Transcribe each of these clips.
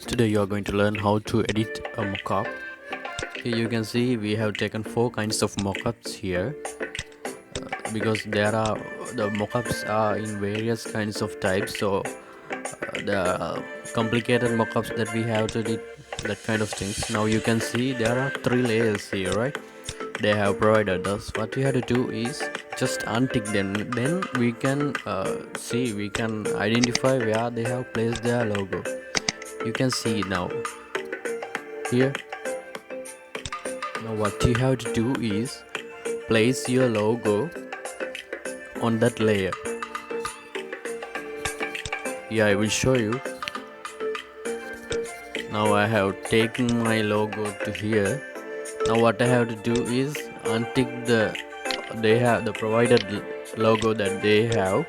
Today you are going to learn how to edit a mockup. Here you can see we have taken 4 kinds of mockups here because there are the mockups are in various kinds of types. So the complicated mockups that we have to edit, that kind of things. Now you can see there are 3 layers here, right? They have provided us. What we have to do is just untick them. Then we can see, we can identify where they have placed their logo. You can see now here. Now what you have to do is place your logo on that layer. Yeah, I will show you. Now I have taken my logo to here. Now what I have to do is untick the provided logo that they have.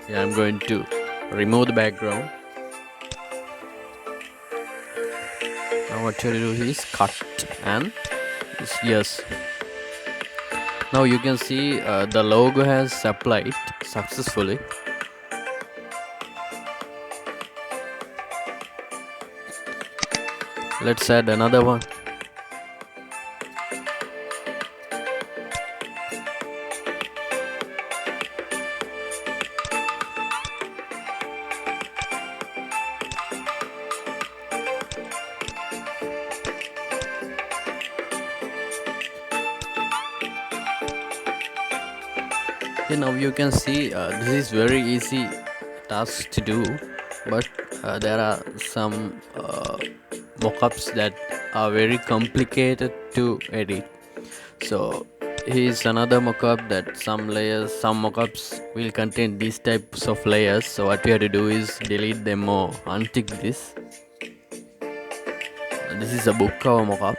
Yeah, I'm going to remove the background. Now what you do is cut and yes. Now you can see the logo has applied successfully. Let's add another one. Now you can see this is very easy task to do, but there are some mockups that are very complicated to edit. So here's another mockup that some mockups will contain these types of layers. So what we have to do is delete them or untick this. This is a book cover mockup.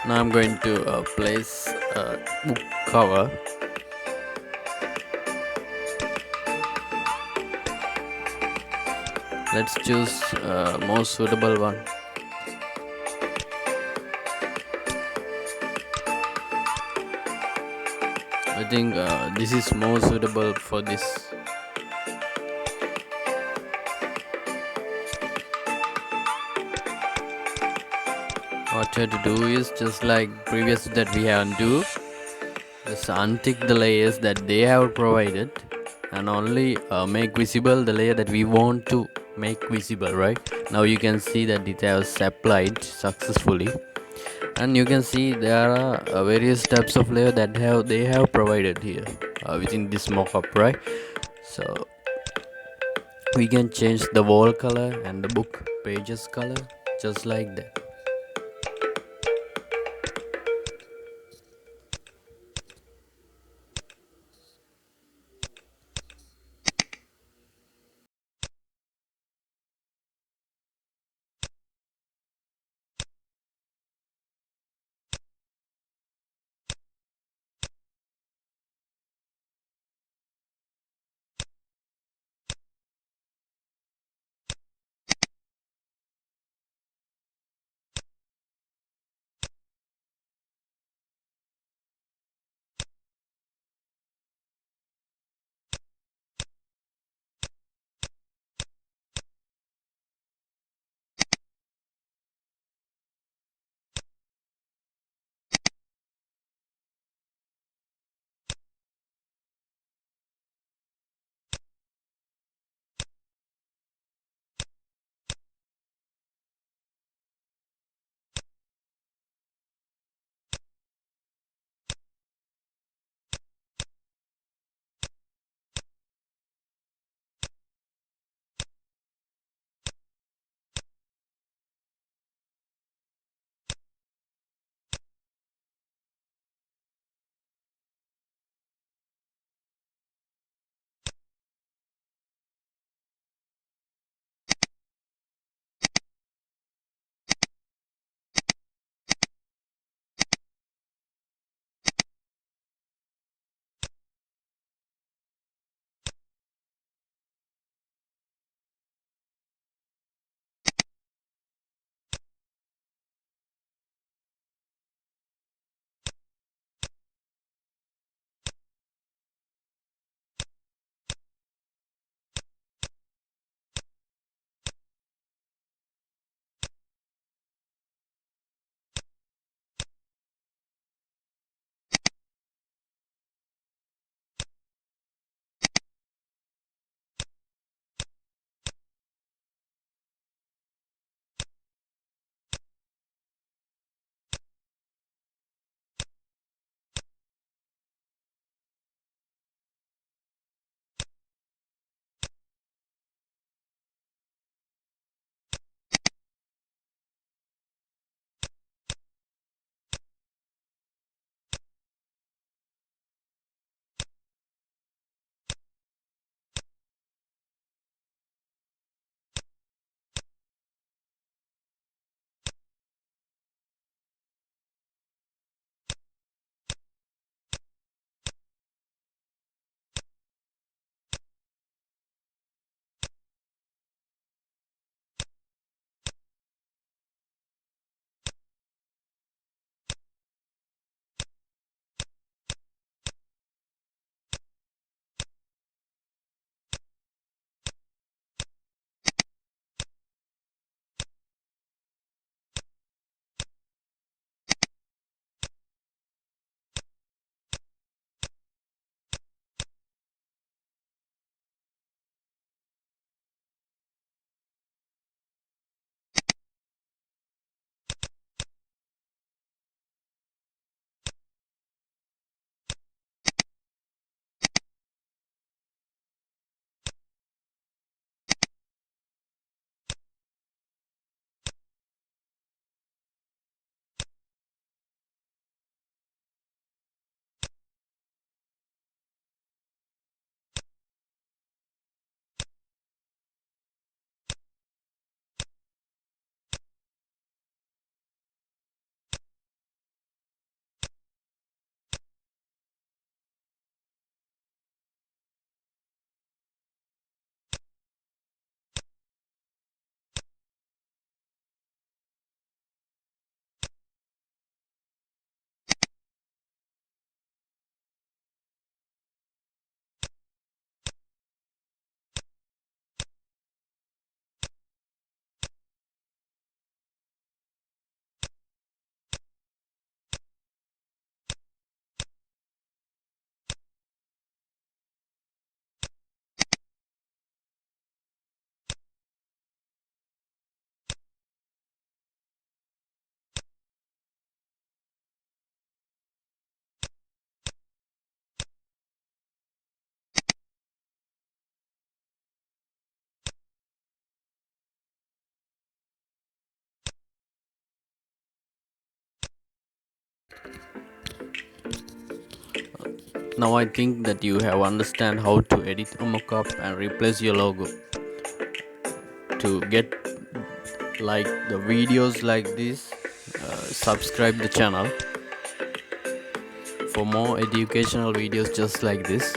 Now I'm going to place a book cover. Let's choose most suitable one. I think this is more suitable for this. What you have to do is just like previous that we have undo, just untick the layers that they have provided and only make visible the layer that we want to make visible. Right now you can see that it has applied successfully, and you can see there are various types of layer that they have provided here within this mockup, right? So we can change the wall color and the book pages color just like that. Now I think that you have understand how to edit a mockup and replace your logo. To get like the videos like this, subscribe the channel for more educational videos just like this.